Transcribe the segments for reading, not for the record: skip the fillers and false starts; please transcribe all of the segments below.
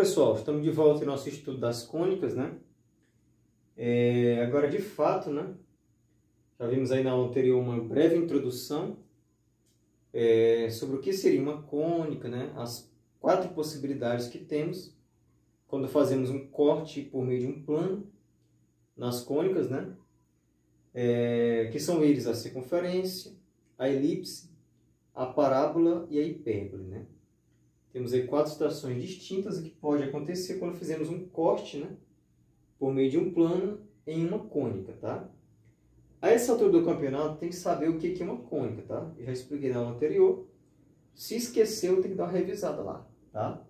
pessoal, estamos de volta em nosso estudo das cônicas, né? Agora, de fato, né? Já vimos aí na aula anterior uma breve introdução sobre o que seria uma cônica, né? As 4 possibilidades que temos quando fazemos um corte por meio de um plano nas cônicas, né? Que são eles a circunferência, a elipse, a parábola e a hipérbole, né? Temos aí 4 situações distintas que pode acontecer quando fizemos um corte, né, por meio de um plano em uma cônica, tá? A essa altura do campeonato tem que saber o que é uma cônica, tá? Eu já expliquei na aula anterior. Se esqueceu, tem que dar uma revisada lá, tá?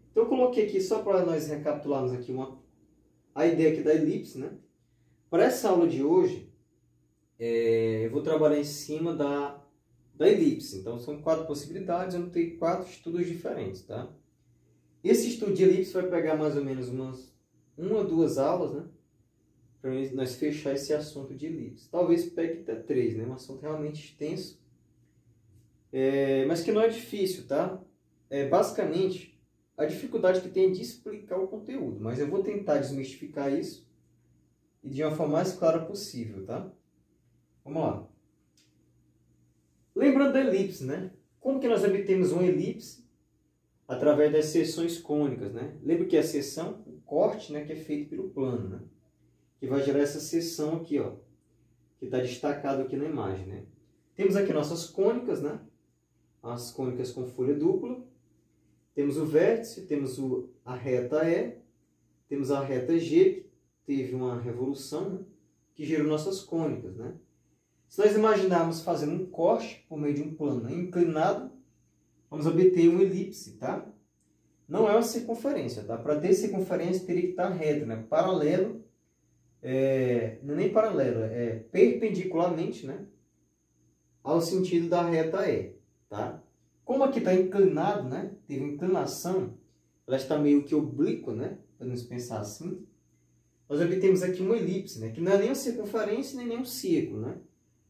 Então eu coloquei aqui só para nós recapitularmos aqui a ideia aqui da elipse, né? Para essa aula de hoje, eu vou trabalhar em cima da elipse. Então, são 4 possibilidades, eu notei 4 estudos diferentes, tá? Esse estudo de elipse vai pegar mais ou menos uma ou 2 aulas, né? Para nós fechar esse assunto de elipse. Talvez pegue até 3, né? Um assunto realmente extenso, mas que não é difícil, tá? Basicamente, a dificuldade que tem é de explicar o conteúdo, mas eu vou tentar desmistificar isso e de uma forma mais clara possível, tá? Vamos lá. Lembrando da elipse, né? Como que nós obtemos uma elipse? Através das seções cônicas, né? Lembra que a seção, o corte, né, que é feito pelo plano, né? Que vai gerar essa seção aqui, ó, que está destacado aqui na imagem, né? Temos aqui nossas cônicas, né? As cônicas com folha dupla. Temos o vértice, temos a reta E, temos a reta G, que teve uma revolução, né, que gerou nossas cônicas, né? Se nós imaginarmos fazendo um corte por meio de um plano inclinado, vamos obter uma elipse, tá? Não é uma circunferência, tá? Para ter circunferência teria que estar reta, né? Paralelo, não é nem paralelo, é perpendicularmente, né, ao sentido da reta E, tá? Como aqui está inclinado, né? Teve inclinação, ela está meio que oblíqua, né? Podemos pensar assim. Nós obtemos aqui uma elipse, né? Que não é nem uma circunferência nem um círculo, né?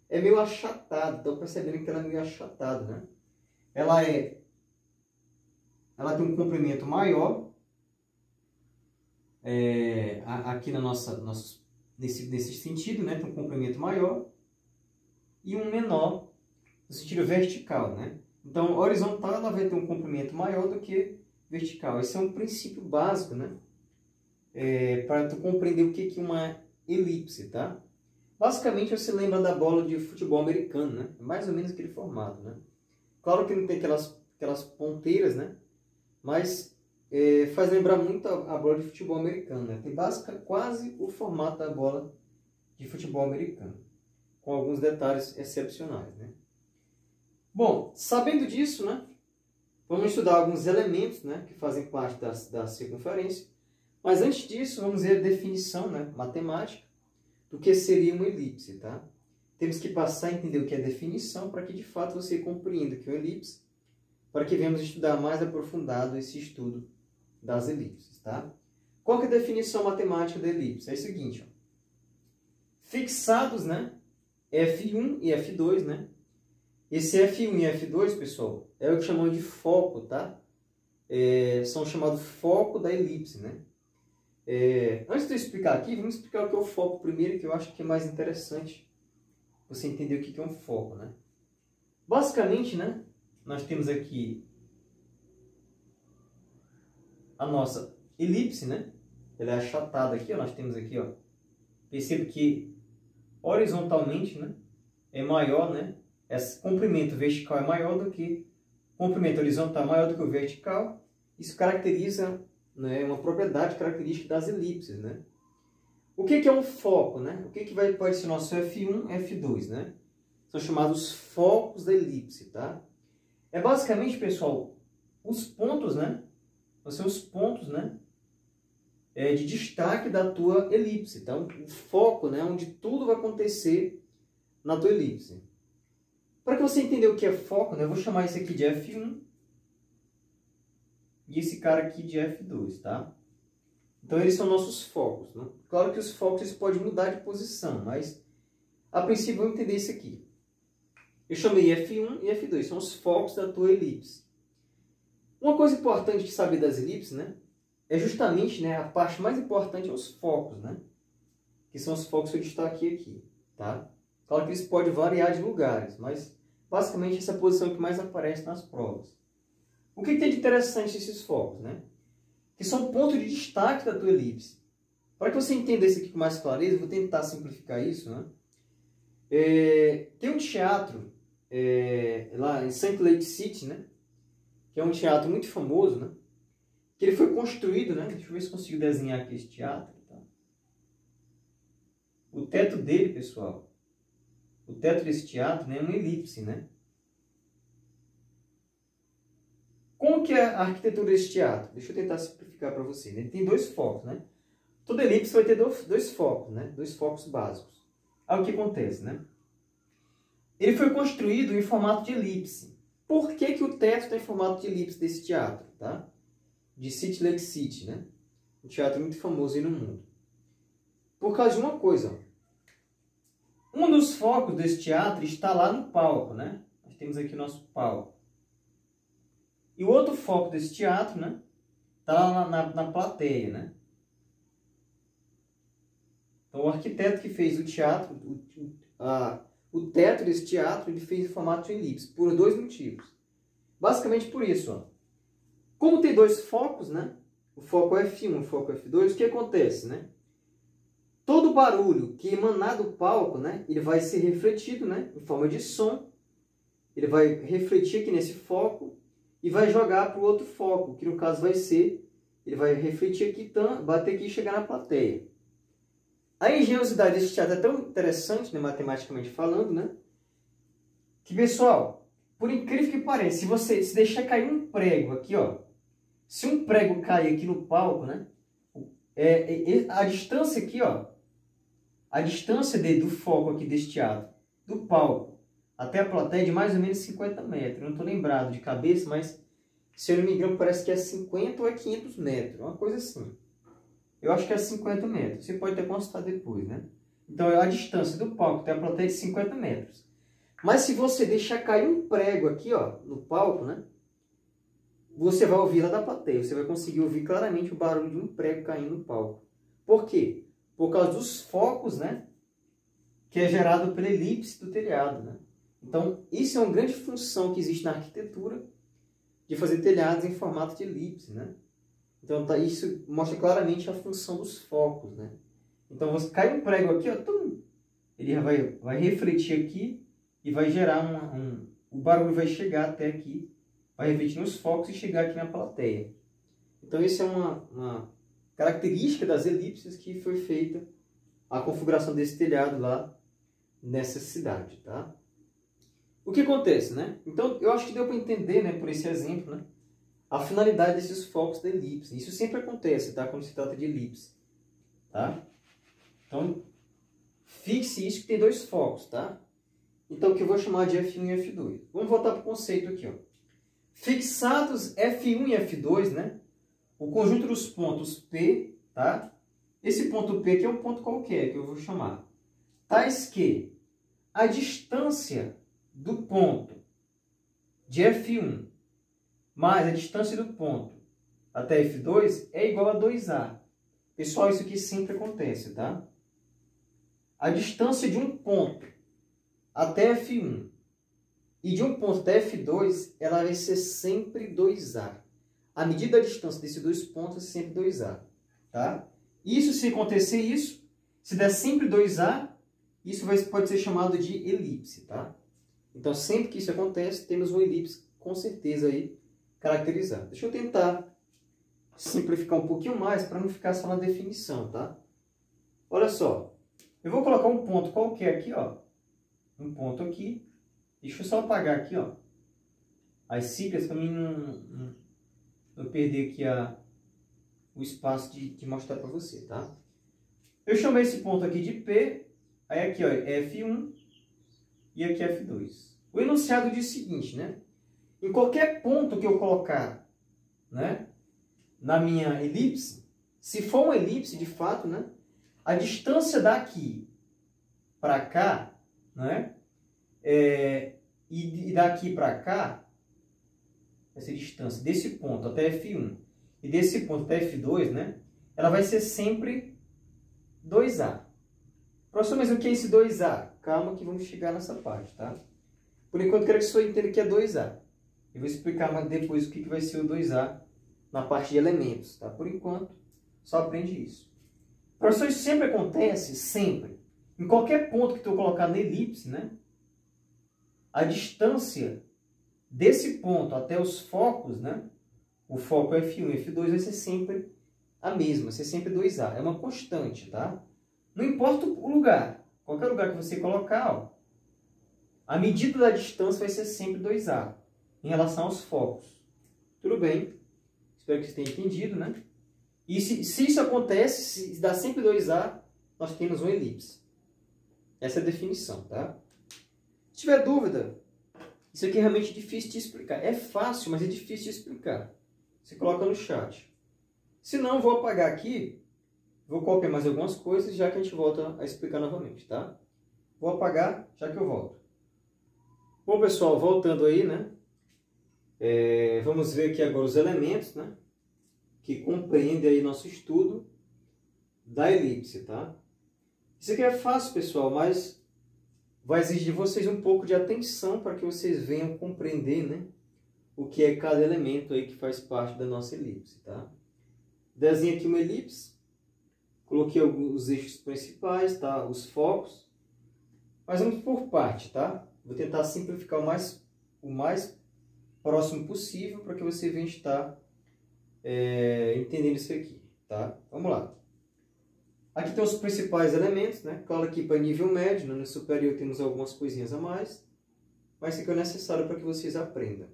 É meio achatado, estão percebendo que ela é meio achatada, né? Ela tem um comprimento maior, aqui nesse sentido, né? Tem um comprimento maior e um menor no sentido vertical, né? Então, horizontal ela vai ter um comprimento maior do que vertical. Esse é um princípio básico, né? Para tu compreender o que é uma elipse, tá? Basicamente, você lembra da bola de futebol americano, né? É mais ou menos aquele formato, né? Claro que não tem aquelas ponteiras, né? Mas faz lembrar muito a bola de futebol americano, né? Tem quase o formato da bola de futebol americano, com alguns detalhes excepcionais, né? Bom, sabendo disso, né? Vamos estudar alguns elementos, né, que fazem parte da circunferência. Mas antes disso, vamos ver a definição, né, matemática do que seria uma elipse, tá? Temos que passar a entender o que é definição para que de fato você compreenda o que é uma elipse, para que venhamos estudar mais aprofundado esse estudo das elipses, tá? Qual que é a definição matemática da elipse? É o seguinte, ó. Fixados, né, F1 e F2, né? Esse F1 e F2, pessoal, é o que chamamos de foco, tá? São chamados foco da elipse, né? Antes de eu explicar aqui, vamos explicar o que é o foco primeiro, que eu acho que é mais interessante você entender o que é um foco, né? Basicamente, né, nós temos aqui a nossa elipse, né? Ela é achatada aqui, ó, nós temos aqui, ó. Perceba que horizontalmente, né, é maior, né? Esse comprimento vertical é maior do que o comprimento horizontal é maior do que o vertical. Isso caracteriza, né, uma propriedade característica das elipses, né? O que é um foco, né? O que pode ser nosso F1, F2, né? São chamados focos da elipse, tá? Basicamente, pessoal, os pontos, né? São os pontos, né, de destaque da tua elipse. Então, o foco, né, onde tudo vai acontecer na tua elipse. Para que você entenda o que é foco, né, eu vou chamar esse aqui de F1 e esse cara aqui de F2, tá? Então, eles são nossos focos, né? Claro que os focos eles podem mudar de posição, mas a princípio vamos entender isso aqui. Eu chamei F1 e F2, são os focos da tua elipse. Uma coisa importante de saber das elipses, né, é justamente, né, a parte mais importante é os focos, né? Que são os focos que eu destaquei aqui, tá? Claro que eles podem variar de lugares, mas basicamente essa posição que mais aparece nas provas. O que tem de interessante esses focos, né? Que são pontos de destaque da tua elipse. Para que você entenda isso aqui com mais clareza, eu vou tentar simplificar isso, né? Tem um teatro lá em Salt Lake City, né? Que é um teatro muito famoso, né? Que ele foi construído, né? Deixa eu ver se consigo desenhar aqui esse teatro. Tá? O teto dele, pessoal, o teto desse teatro, né, é uma elipse, né? Como que é a arquitetura desse teatro? Deixa eu tentar simplificar para você. Né? Ele tem dois focos, né? Toda elipse vai ter dois focos, né? Dois focos básicos. Aí o que acontece, né? Ele foi construído em formato de elipse. Por que que o teto está em formato de elipse desse teatro, tá? De Salt Lake City, né? Um teatro muito famoso aí no mundo. Por causa de uma coisa. Um dos focos desse teatro está lá no palco, né? Nós temos aqui o nosso palco. E o outro foco desse teatro, né? Está lá na plateia, né? Então, o arquiteto que fez o teatro, o teto desse teatro, ele fez em formato de elipse, por dois motivos. Basicamente por isso, ó. Como tem dois focos, né? O foco F1 e o foco F2, o que acontece, né? Todo barulho que emanar do palco, né? Ele vai ser refletido, né? Em forma de som. Ele vai refletir aqui nesse foco e vai jogar para o outro foco, que no caso vai ser, ele vai refletir aqui, bater aqui e chegar na plateia. A engenhosidade desse teatro é tão interessante, né, matematicamente falando, né? Que, pessoal, por incrível que pareça, se você deixar cair um prego aqui, ó, se um prego cair aqui no palco, né? A distância aqui, ó, a distância do foco aqui desse teatro, do palco até a plateia é de mais ou menos 50 metros. Eu não estou lembrado de cabeça, mas se eu não me engano parece que é 50 ou é 500 metros, uma coisa assim. Eu acho que é 50 metros. Você pode até consultar depois, né? Então, a distância do palco até a plateia é de 50 metros. Mas se você deixar cair um prego aqui, ó, no palco, né? Você vai ouvir lá da plateia. Você vai conseguir ouvir claramente o barulho de um prego caindo no palco. Por quê? Por causa dos focos, né? Que é gerado pela elipse do telhado, né? Então, isso é uma grande função que existe na arquitetura de fazer telhados em formato de elipse, né? Então, isso mostra claramente a função dos focos, né? Então, você cai um prego aqui, ó, ele vai refletir aqui e vai gerar o barulho vai chegar até aqui, vai refletir nos focos e chegar aqui na plateia. Então, isso é uma característica das elipses que foi feita a configuração desse telhado lá nessa cidade, tá? O que acontece, né? Então, eu acho que deu para entender, né, por esse exemplo, né, a finalidade desses focos da elipse. Isso sempre acontece, tá? Quando se trata de elipse, tá? Então, fixe isso que tem dois focos, tá? Então, o que eu vou chamar de F1 e F2. Vamos voltar para o conceito aqui, ó. Fixados F1 e F2, né? O conjunto dos pontos P, tá? Esse ponto P aqui é um ponto qualquer que eu vou chamar. Tais que a distância do ponto de F1 mais a distância do ponto até F2 é igual a 2A. Pessoal, isso aqui sempre acontece, tá? A distância de um ponto até F1 e de um ponto até F2, ela vai ser sempre 2A. A medida da distância desses dois pontos é sempre 2A, tá? Isso, se acontecer isso, se der sempre 2A, isso pode ser chamado de elipse, tá? Então, sempre que isso acontece, temos uma elipse com certeza aí caracterizada. Deixa eu tentar simplificar um pouquinho mais para não ficar só na definição, tá? Olha só, eu vou colocar um ponto qualquer aqui, ó. Um ponto aqui. Deixa eu só apagar aqui, ó, as siglas para mim não perder aqui o espaço de mostrar para você, tá? Eu chamei esse ponto aqui de P, aí aqui, ó, é F1 e aqui é F2. O enunciado diz o seguinte, né? Em qualquer ponto que eu colocar, né, na minha elipse, se for uma elipse de fato, né, a distância daqui para cá, né, e daqui para cá, essa distância desse ponto até F1 e desse ponto até F2, né? Ela vai ser sempre 2A. Professor, mas o que é esse 2A? Calma que vamos chegar nessa parte, tá? Por enquanto, quero que você entenda que é 2A. Eu vou explicar mais depois o que vai ser o 2A na parte de elementos, tá? Por enquanto, só aprende isso. Professor, isso sempre acontece? Sempre. Em qualquer ponto que tu colocar na elipse, né? A distância desse ponto até os focos, né? O foco F1 e F2 vai ser sempre a mesma, vai ser sempre 2A. É uma constante, tá? Não importa o lugar. Qualquer lugar que você colocar, ó, a medida da distância vai ser sempre 2A em relação aos focos. Tudo bem? Espero que você tenha entendido, né? E se isso acontece, se dá sempre 2A, nós temos uma elipse. Essa é a definição, tá? Se tiver dúvida, isso aqui é realmente difícil de explicar. É fácil, mas é difícil de explicar. Você coloca no chat. Se não, vou apagar aqui. Vou copiar mais algumas coisas, já que a gente volta a explicar novamente, tá? Vou apagar, já que eu volto. Bom, pessoal, voltando aí, né? Vamos ver aqui agora os elementos, né? Que compreendem aí nosso estudo da elipse, tá? Isso aqui é fácil, pessoal, mas vai exigir de vocês um pouco de atenção para que vocês venham compreender, né? O que é cada elemento aí que faz parte da nossa elipse, tá? Desenho aqui uma elipse. Coloquei os eixos principais, tá? Os focos. Mas vamos por parte, tá? Vou tentar simplificar o mais próximo possível para que você venha estar entendendo isso aqui, tá? Vamos lá. Aqui tem os principais elementos, né? Claro que para nível médio, né? No superior temos algumas coisinhas a mais, mas isso aqui é necessário para que vocês aprendam.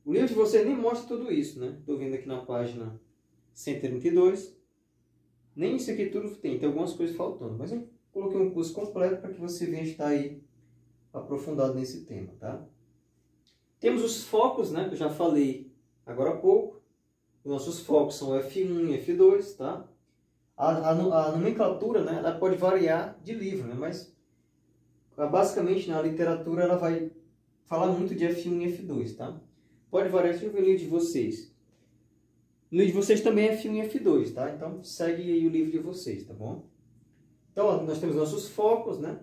O livro de vocês nem mostra tudo isso, né? Estou vendo aqui na página 132. Nem isso aqui tudo tem algumas coisas faltando, mas eu coloquei um curso completo para que você venha estar aí aprofundado nesse tema, tá? Temos os focos, né? Que eu já falei agora há pouco. Os nossos focos são F1 e F2, tá? A nomenclatura, né? Ela pode variar de livro, né? Mas basicamente na literatura ela vai falar muito de F1 e F2, tá? Pode variar, deixa eu ver o livro de vocês. No livro de vocês também é F1 e F2, tá? Então segue aí o livro de vocês, tá bom? Então ó, nós temos nossos focos, né?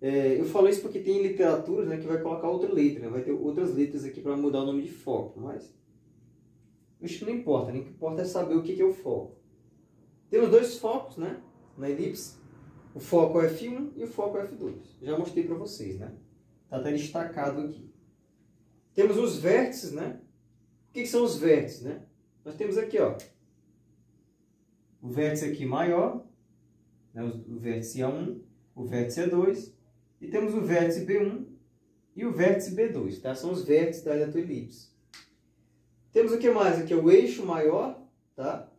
Eu falo isso porque tem literaturas, né, que vai colocar outra letra, né? Vai ter outras letras aqui para mudar o nome de foco, mas isso não importa, né? O que importa é saber o que é o foco. Temos dois focos, né? Na elipse. O foco é F1 e o foco é F2. Já mostrei para vocês, né? Está até destacado aqui. Temos os vértices, né? O que são os vértices, né? Nós temos aqui, ó, o vértice aqui maior, né? O vértice A1, o vértice A2, e temos o vértice B1 e o vértice B2, tá? São os vértices da tua elipse. Temos o que mais aqui? O eixo maior, tá?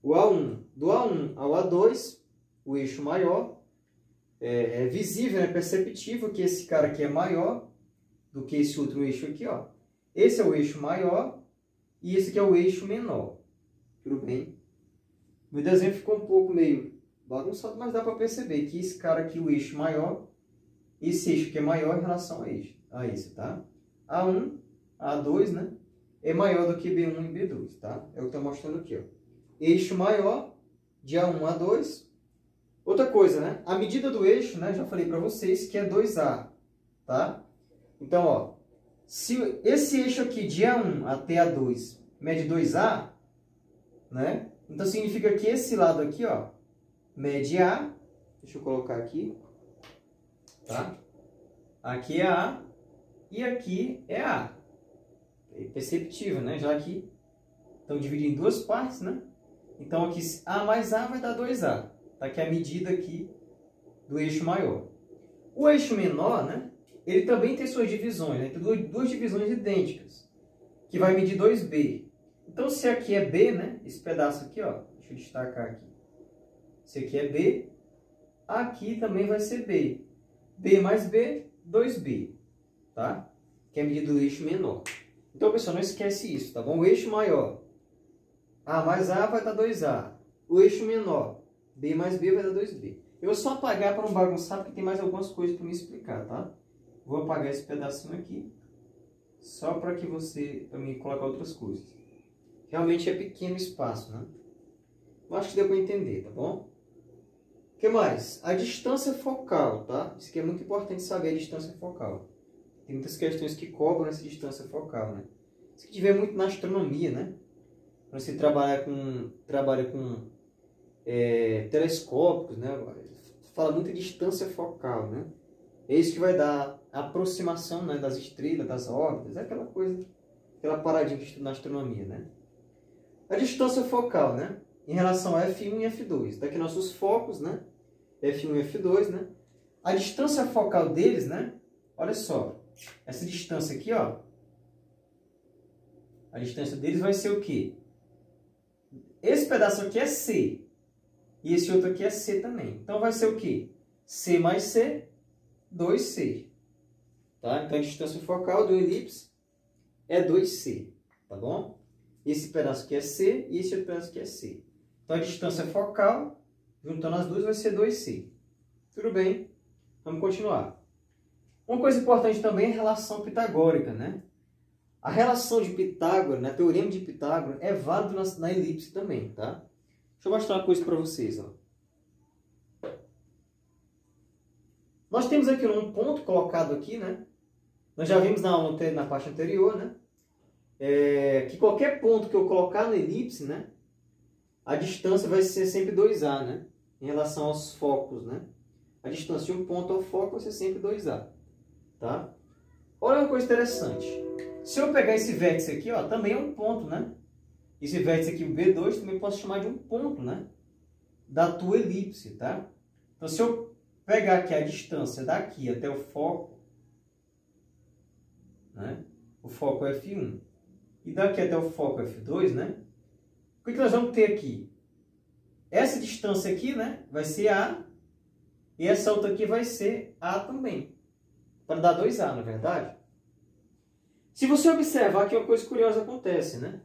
O A1. Do A1 ao A2, o eixo maior. É visível, é perceptível que esse cara aqui é maior do que esse outro eixo aqui, ó. Esse é o eixo maior e esse aqui é o eixo menor. Tudo bem? Meu desenho ficou um pouco meio bagunçado, mas dá para perceber que esse cara aqui, o eixo maior, esse eixo que é maior em relação a esse, tá? A1, A2, né? É maior do que B1 e B2, tá? É o que está mostrando aqui, ó. Eixo maior de A1 a A2. Outra coisa, né? A medida do eixo, né? Já falei para vocês que é 2A, tá? Então, ó, se esse eixo aqui de A1 até A2 mede 2A, né? Então significa que esse lado aqui, ó, mede A. Deixa eu colocar aqui, tá? Aqui é A e aqui é A. É perceptível, né? Já que estão dividindo em duas partes, né? Então aqui A mais A vai dar 2A. Tá? Que é a medida aqui do eixo maior. O eixo menor, né? Ele também tem suas divisões, né? Tem duas divisões idênticas, que vai medir 2B. Então se aqui é B, né? Esse pedaço aqui, ó. Deixa eu destacar aqui. Se aqui é B, aqui também vai ser B. B mais B, 2B. Tá? Que é a medida do eixo menor. Então, pessoal, não esquece isso, tá bom? O eixo maior, A mais A vai dar 2A. O eixo menor, B mais B vai dar 2B. Eu vou só apagar para não bagunçar, porque tem mais algumas coisas para me explicar, tá? Vou apagar esse pedacinho aqui, só para que para mim colocar outras coisas. realmente é pequeno o espaço, né? Eu acho que deu para entender, tá bom? O que mais? A distância focal, tá? Isso aqui é muito importante saber, a distância focal. Tem muitas questões que cobram essa distância focal, né? Isso que tiver muito na astronomia, né? Quando você trabalha com telescópicos, né? Fala muito de distância focal, né? É isso que vai dar a aproximação, né, das estrelas, das órbitas, é aquela coisa, aquela paradinha que estuda na astronomia, né? A distância focal, né? Em relação a F1 e F2. Daqui nossos focos, né? F1 e F2, né? A distância focal deles, né? Olha só. Essa distância aqui, ó. A distância deles vai ser o quê? Esse pedaço aqui é C. E esse outro aqui é C também. Então vai ser o quê? C mais C, 2C. Tá? Então a distância focal do elipse é 2C. Tá bom? Esse pedaço aqui é C e esse outro pedaço aqui é C. Então a distância focal, juntando as duas, vai ser 2C. Tudo bem? Vamos continuar. Uma coisa importante também é a relação pitagórica, né? A relação de Pitágoras, né? Teorema de Pitágoras, é válido na elipse também, tá? Deixa eu mostrar uma coisa para vocês, ó. Nós temos aqui um ponto colocado aqui, né? Nós já vimos na parte anterior, né? Que qualquer ponto que eu colocar na elipse, né? A distância vai ser sempre 2A, né? Em relação aos focos, né? A distância de um ponto ao foco vai ser sempre 2A, tá? Olha uma coisa interessante. Se eu pegar esse vértice aqui, ó, também é um ponto, né? Esse vértice aqui, o B2, também posso chamar de um ponto, né? Da tua elipse, tá? Então, se eu pegar aqui a distância daqui até o foco, né? O foco é F1. E daqui até o foco F2, né? O que nós vamos ter aqui? Essa distância aqui, né? Vai ser A. E essa outra aqui vai ser A também. Para dar 2A, na verdade. Se você observar que uma coisa curiosa acontece, né?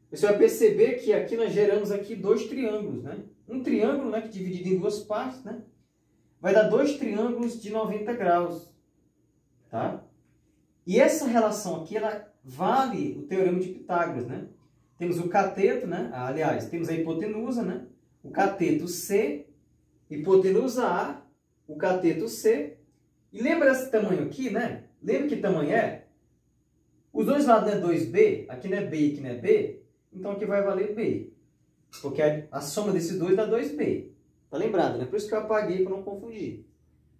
Você vai perceber que aqui nós geramos aqui dois triângulos, né? Um triângulo, né, que dividido em duas partes, né? Vai dar dois triângulos de 90 graus, tá? E essa relação aqui, ela vale o teorema de Pitágoras, né? Temos o cateto, né? Aliás, temos a hipotenusa, né? O cateto C, hipotenusa A, o cateto C. E lembra esse tamanho aqui, né? Lembra que tamanho é? Os dois lados não é 2B, aqui não é B e aqui não é B, então aqui vai valer B. Porque a soma desses dois dá 2B. Tá lembrado, né? Por isso que eu apaguei para não confundir.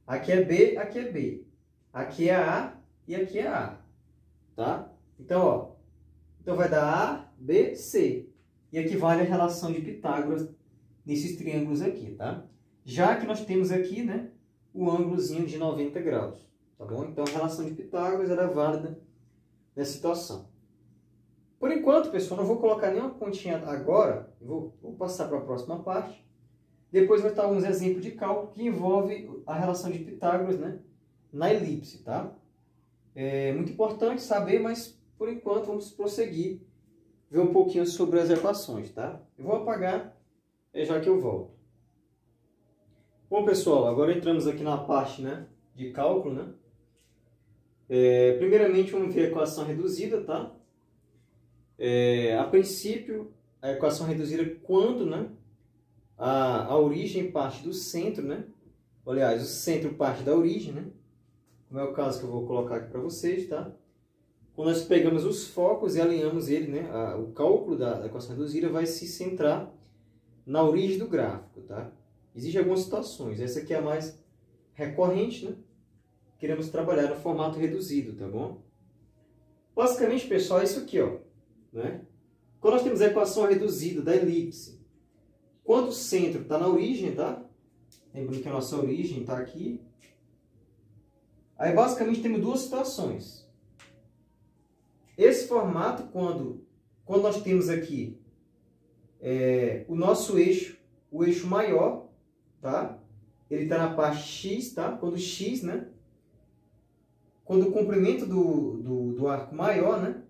Aqui é B, aqui é B. Aqui é A e aqui é A. Tá? Então, ó. Então vai dar A, B, C. E aqui vale a relação de Pitágoras nesses triângulos aqui, tá? Já que nós temos aqui, né, o ângulozinho de 90 graus. Tá bom? Então a relação de Pitágoras era válida nessa situação. Por enquanto, pessoal, não vou colocar nenhuma continha agora. Vou passar para a próxima parte. Depois vai estar alguns exemplos de cálculo que envolve a relação de Pitágoras, né, na elipse, tá? É muito importante saber, mas por enquanto vamos prosseguir, ver um pouquinho sobre as equações, tá? Eu vou apagar, já que eu volto. Bom, pessoal, agora entramos aqui na parte, né, de cálculo, né? Primeiramente, vamos ver a equação reduzida, tá? A princípio, a equação reduzida quando, né, a origem parte do centro, né? Aliás, o centro parte da origem, né? Como é o caso que eu vou colocar aqui para vocês, tá? Quando nós pegamos os focos e alinhamos ele, né? O cálculo da equação reduzida vai se centrar na origem do gráfico, tá? Existem algumas situações. Essa aqui é a mais recorrente, né? Queremos trabalhar no formato reduzido, tá bom? Basicamente, pessoal, é isso aqui, ó, né? Quando nós temos a equação reduzida da elipse, quando o centro está na origem, tá? Lembrando que a nossa origem está aqui. Aí, basicamente, temos duas situações. Esse formato, quando nós temos aqui o nosso eixo, o eixo maior, tá? Ele está na parte X, tá? Quando o X, né? Quando o comprimento do arco maior, né,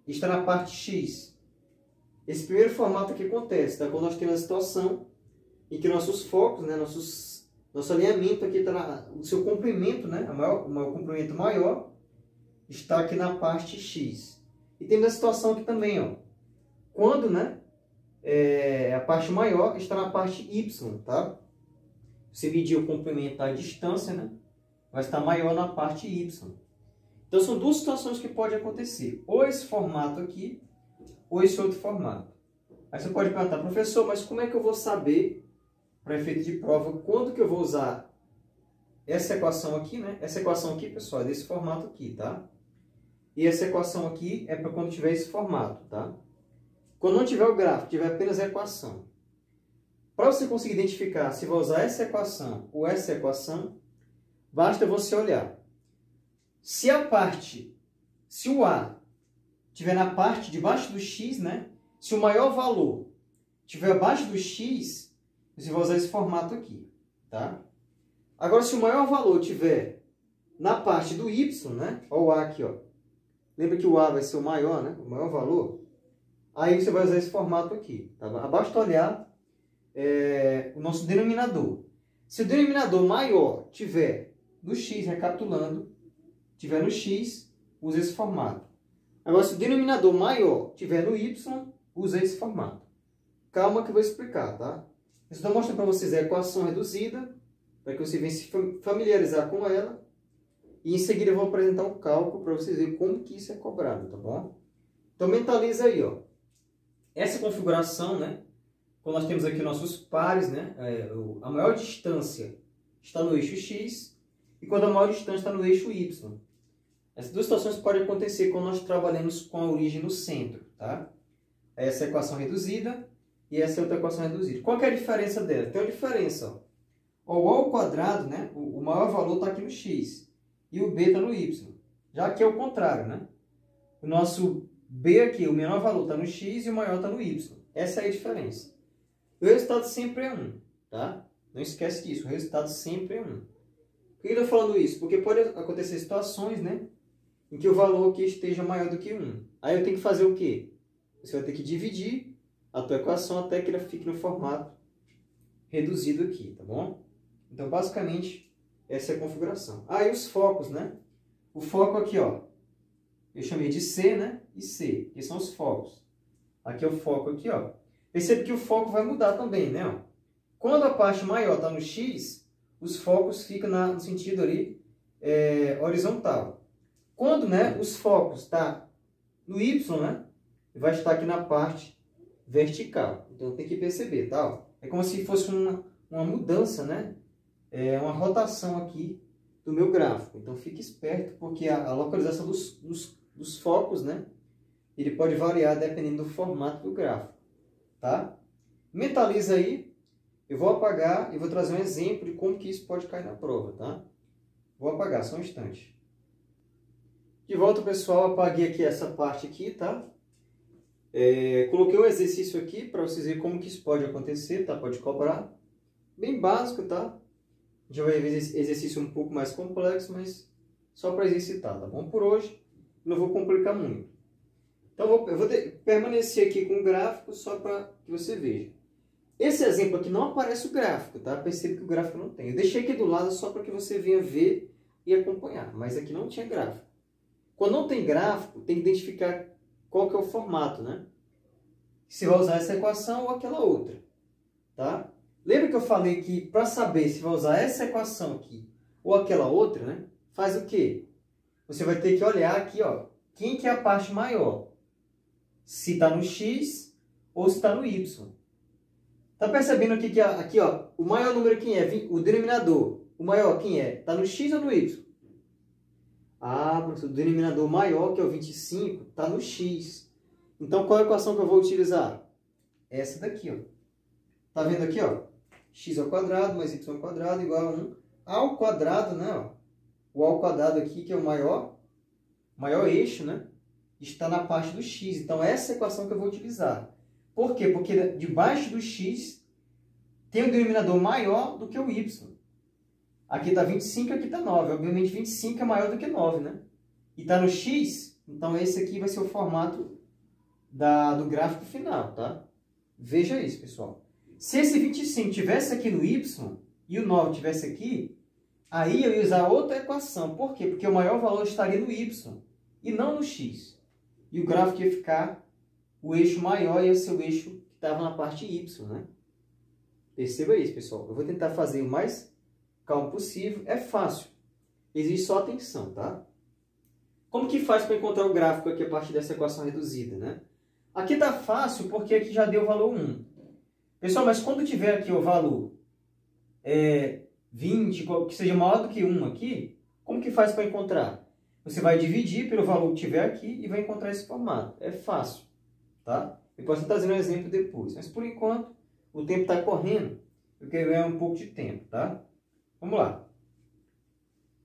está na parte X. Esse primeiro formato aqui acontece, tá? Quando nós temos a situação em que nossos focos, né, nosso alinhamento aqui está o seu comprimento, né, o comprimento maior está aqui na parte X. E temos a situação aqui também, ó. quando, né, a parte maior está na parte y, tá? Você medir o comprimento da distância, né, vai estar maior na parte y. Então, são duas situações que podem acontecer. Ou esse formato aqui, ou esse outro formato. Aí você pode perguntar, professor, mas como é que eu vou saber, para efeito de prova, quando que eu vou usar essa equação aqui, né? Essa equação aqui, pessoal, é desse formato aqui, tá? E essa equação aqui é para quando tiver esse formato, tá? Quando não tiver o gráfico, tiver apenas a equação. Para você conseguir identificar se vai usar essa equação ou essa equação, basta você olhar. Se o A estiver na parte de baixo do x, né? Se o maior valor estiver abaixo do x, você vai usar esse formato aqui, tá? Agora, se o maior valor estiver na parte do y, né? Olha o A aqui, ó. Lembra que o A vai ser o maior, né? O maior valor. Aí você vai usar esse formato aqui, tá? Basta olhar o nosso denominador. Se o denominador maior tiver no x, recapitulando, tiver no x, usa esse formato. Agora, se o denominador maior tiver no y, usa esse formato. Calma que eu vou explicar, tá? Eu estou mostrando para vocês a equação reduzida, para que você venha se familiarizar com ela. E em seguida eu vou apresentar um cálculo para vocês verem como que isso é cobrado, tá bom? Então mentaliza aí, ó. Essa configuração, né? Quando nós temos aqui nossos pares, né? A maior distância está no eixo x e quando a maior distância está no eixo y. Essas duas situações podem acontecer quando nós trabalhamos com a origem no centro, tá? Essa é a equação reduzida e essa é outra equação reduzida. Qual que é a diferença dela? Tem uma diferença, ó. O A ao quadrado, né? O maior valor está aqui no x e o b está no y. Já aqui é o contrário, né? O nosso b aqui, o menor valor está no x e o maior está no y. Essa é a diferença. O resultado sempre é 1, tá? Não esquece disso, o resultado sempre é 1. Por que eu estou falando isso? Porque pode acontecer situações, né? Em que o valor aqui esteja maior do que 1. Aí eu tenho que fazer o quê? Você vai ter que dividir a tua equação até que ela fique no formato reduzido aqui, tá bom? Então, basicamente, essa é a configuração. Aí os focos, né? O foco aqui, ó, eu chamei de C, né? E C, que são os focos. Aqui é o foco aqui, ó. Percebe que o foco vai mudar também, né? Ó. Quando a parte maior está no X, os focos ficam no sentido ali horizontal. Quando, né, os focos estão no Y, né? Vai estar aqui na parte vertical. Então tem que perceber, tá? Ó. É como se fosse uma mudança, né? Uma rotação aqui do meu gráfico. Então fique esperto, porque a localização dos focos, né? Ele pode variar dependendo do formato do gráfico, tá? Mentaliza aí. Eu vou apagar e vou trazer um exemplo de como que isso pode cair na prova, tá? Vou apagar, só um instante. De volta, pessoal, apaguei aqui essa parte aqui, tá? Coloquei um exercício aqui para vocês verem como que isso pode acontecer, tá? Pode cobrar. Bem básico, tá? A gente vai ver esse exercício um pouco mais complexo, mas só para exercitar, tá bom? Por hoje, não vou complicar muito. Então, eu vou permanecer aqui com o gráfico só para que você veja. Esse exemplo aqui não aparece o gráfico, tá? Percebe que o gráfico não tem. Eu deixei aqui do lado só para que você venha ver e acompanhar, mas aqui não tinha gráfico. Quando não tem gráfico, tem que identificar qual que é o formato, né? Se vai usar essa equação ou aquela outra, tá? Lembra que eu falei que para saber se vai usar essa equação aqui ou aquela outra, né? Faz o quê? Você vai ter que olhar aqui, ó, quem que é a parte maior. Se está no X ou se está no Y. Tá percebendo aqui que aqui, ó, o maior número quem é? O denominador. O maior quem é? Está no X ou no Y? Ah, professor, o denominador maior, que é o 25, está no X. Então, qual é a equação que eu vou utilizar? Essa daqui, ó. Tá vendo aqui, ó? X ao quadrado mais y ao quadrado igual a 1 ao quadrado, né? Ó. O ao quadrado aqui, que é o maior eixo, né? Está na parte do x. Então, essa é a equação que eu vou utilizar. Por quê? Porque debaixo do x tem um denominador maior do que o y. Aqui está 25 e aqui está 9. Obviamente, 25 é maior do que 9, né? E está no x, então esse aqui vai ser o formato do gráfico final, tá? Veja isso, pessoal. Se esse 25 tivesse aqui no y e o 9 tivesse aqui, aí eu ia usar outra equação. Por quê? Porque o maior valor estaria no y e não no x. E o gráfico ia ficar o eixo maior ia ser o eixo que estava na parte Y, né? Perceba isso, pessoal. Eu vou tentar fazer o mais calmo possível. É fácil. Exige só atenção, tá? Como que faz para encontrar o gráfico aqui a partir dessa equação reduzida, né? Aqui tá fácil porque aqui já deu o valor 1. Pessoal, mas quando tiver aqui o valor 20, que seja maior do que 1 aqui, como que faz para encontrar? Você vai dividir pelo valor que tiver aqui e vai encontrar esse formato. É fácil, tá? Eu posso estar trazendo um exemplo depois. Mas por enquanto, o tempo está correndo. Eu quero ganhar um pouco de tempo, tá? Vamos lá.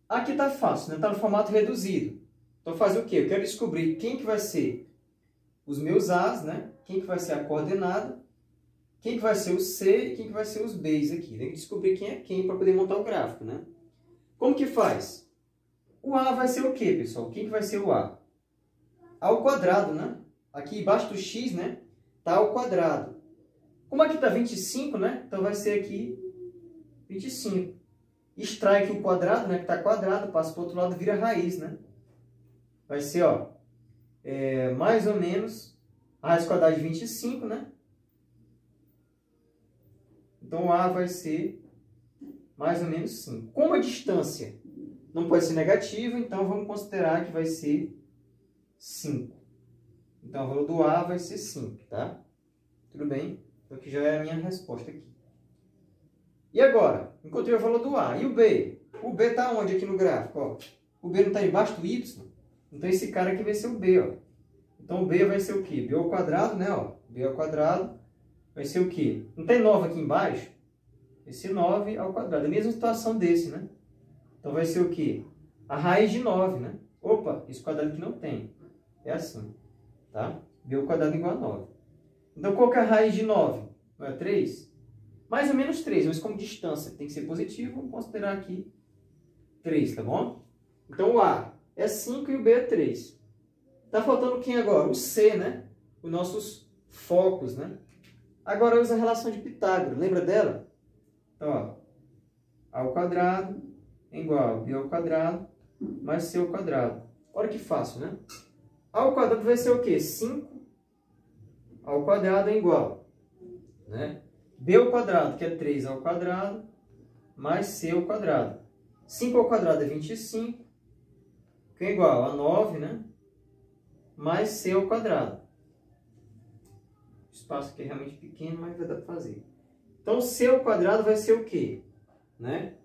Aqui está fácil, né? Está no formato reduzido. Então, fazer o quê? Eu quero descobrir quem que vai ser os meus A's, né? Quem que vai ser a coordenada, quem que vai ser o C e quem que vai ser os B's aqui. Tem que descobrir quem é quem para poder montar o gráfico, né? Como que faz? O A vai ser o quê, pessoal? Quem que vai ser o A? A ao quadrado, né? Aqui embaixo do X, né? Tá ao quadrado. Como aqui está 25, né? Então vai ser aqui 25. Extrai aqui o quadrado, né? Que está quadrado, passa para o outro lado, vira raiz, né? Vai ser, ó, mais ou menos a raiz quadrada de 25, né? Então, A vai ser mais ou menos 5. Como a distância não pode ser negativa, então vamos considerar que vai ser 5. Então, o valor do A vai ser 5, tá? Tudo bem? Então, aqui já é a minha resposta aqui. E agora? Encontrei o valor do A. E o B? O B está onde aqui no gráfico? Ó, o B não está embaixo do Y? Então, esse cara aqui vai ser o B, ó. Então, o B vai ser o quê? B ao quadrado, né? Ó, B ao quadrado vai ser o quê? Não tem 9 aqui embaixo? Esse 9 ao quadrado. É a mesma situação desse, né? Então, vai ser o quê? A raiz de 9, né? Opa, esse quadrado aqui não tem. É assim, tá? B ao quadrado igual a 9. Então, qual que é a raiz de 9? Não é 3? Mais ou menos 3, mas como distância tem que ser positivo, vamos considerar aqui 3, tá bom? Então, o A é 5 e o B é 3. Tá faltando quem agora? O C, né? Os nossos focos, né? Agora usa a relação de Pitágoras. Lembra dela? Então, ó, A ao quadrado é igual a B ao quadrado mais C ao quadrado. Olha que fácil, né? A ao quadrado vai ser o quê? 5 ao quadrado é igual, né? B ao quadrado, que é 3 ao quadrado, mais C ao quadrado. 5 ao quadrado é 25, que é igual a 9, né? Mais C ao quadrado. O espaço aqui é realmente pequeno, mas vai dar para fazer. Então, C ao quadrado vai ser o quê? Né?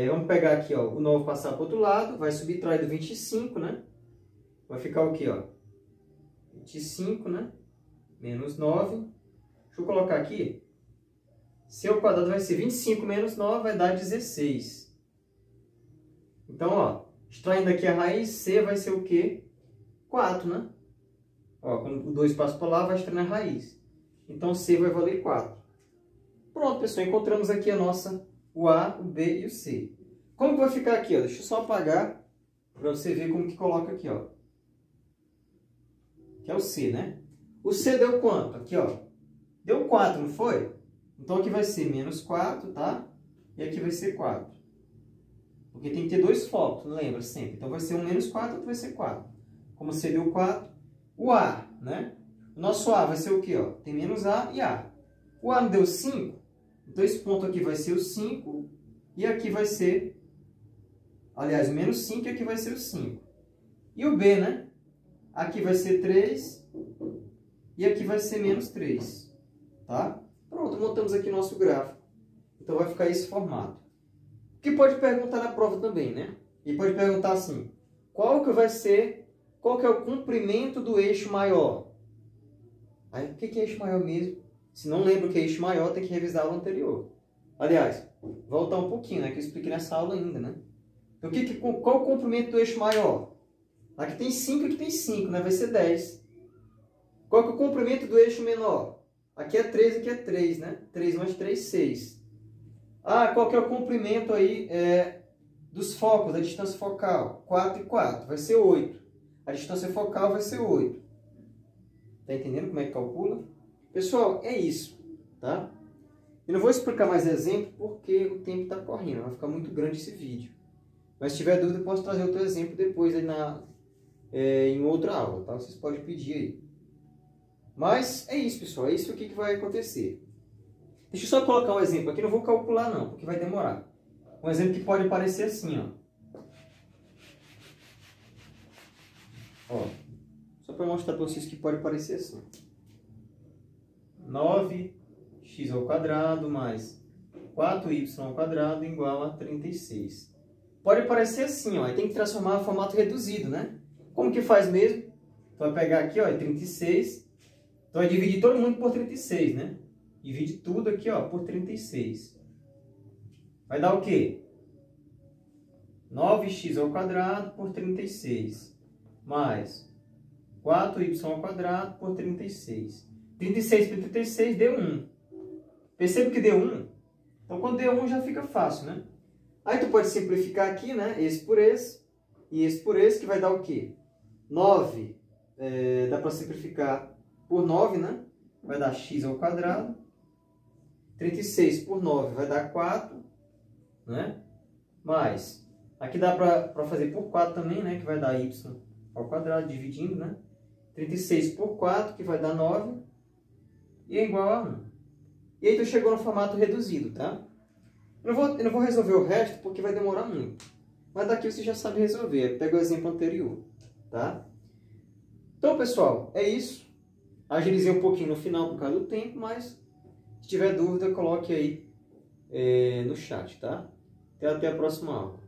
Vamos pegar aqui, ó, o 9 passar para o outro lado, vai subtrair do 25, né? Vai ficar o quê, ó? 25, né? Menos 9. Deixa eu colocar aqui. C ao quadrado vai ser 25 menos 9, vai dar 16. Então, ó, extraindo aqui a raiz, C vai ser o quê? 4, né? Ó, quando o 2 passa para lá, vai extrair a raiz. Então, C vai valer 4. Pronto, pessoal, encontramos aqui a nossa, o A, o B e o C. Como que vai ficar aqui, ó? Deixa eu só apagar para você ver como que coloca aqui, ó. Que é o C, né? O C deu quanto? Aqui, ó. Deu 4, não foi? Então, aqui vai ser menos 4, tá? E aqui vai ser 4. Porque tem que ter dois focos, lembra sempre. Então, vai ser um menos 4, outro vai ser 4. Como C deu 4, o A, né? O nosso A vai ser o quê, ó? Tem menos A e A. O A não deu 5, então esse ponto aqui vai ser o 5 e aqui vai ser, aliás, o menos 5 e aqui vai ser o 5. E o B, né? Aqui vai ser 3 e aqui vai ser menos 3, tá? Pronto, montamos aqui nosso gráfico. Então, vai ficar esse formato. O que pode perguntar na prova também, né? E pode perguntar assim, qual que é o comprimento do eixo maior? Aí, o que é eixo maior mesmo? Se não lembra o que é eixo maior, tem que revisar a aula anterior. Aliás, voltar um pouquinho, né? Que eu expliquei nessa aula ainda, né? Então, qual o comprimento do eixo maior? Aqui tem 5, aqui tem 5, né? Vai ser 10. Qual que é o comprimento do eixo menor? Aqui é 3, aqui é 3, né? 3 mais 3, 6. Ah, qual que é o comprimento aí dos focos, da distância focal? 4 e 4, vai ser 8. A distância focal vai ser 8. Tá entendendo como é que calcula? Pessoal, é isso, tá? Eu não vou explicar mais exemplo porque o tempo está correndo, vai ficar muito grande esse vídeo. Mas se tiver dúvida, eu posso trazer outro exemplo depois aí em outra aula, tá? Vocês podem pedir aí. Mas é isso, pessoal. É isso aqui que vai acontecer. Deixa eu só colocar um exemplo aqui. Não vou calcular não, porque vai demorar. Um exemplo que pode parecer assim, ó. Ó, só para mostrar para vocês que pode parecer assim. 9x² mais 4y² igual a 36. Pode parecer assim, ó. Aí tem que transformar em formato reduzido, né? Como que faz mesmo? Então vai pegar aqui, ó, é 36. Então vai dividir todo mundo por 36, né? Divide tudo aqui, ó, por 36. Vai dar o quê? 9x² por 36. Mais 4y² por 36. 36 por 36 deu 1. Percebe que deu 1? Então, quando deu 1 já fica fácil, né? Aí tu pode simplificar aqui, né? Esse por esse e esse por esse, que vai dar o quê? 9, dá para simplificar por 9, né? Vai dar x². 36 por 9 vai dar 4, né? Mais, aqui dá para fazer por 4 também, né? Que vai dar y², dividindo, né? 36 por 4, que vai dar 9, e é igual a 1. E aí tu chegou no formato reduzido, tá? Eu não vou resolver o resto porque vai demorar muito. Mas daqui você já sabe resolver. Pega o exemplo anterior, tá? Então, pessoal, é isso. Agilizei um pouquinho no final por causa do tempo, mas se tiver dúvida, coloque aí no chat, tá? Até a próxima aula.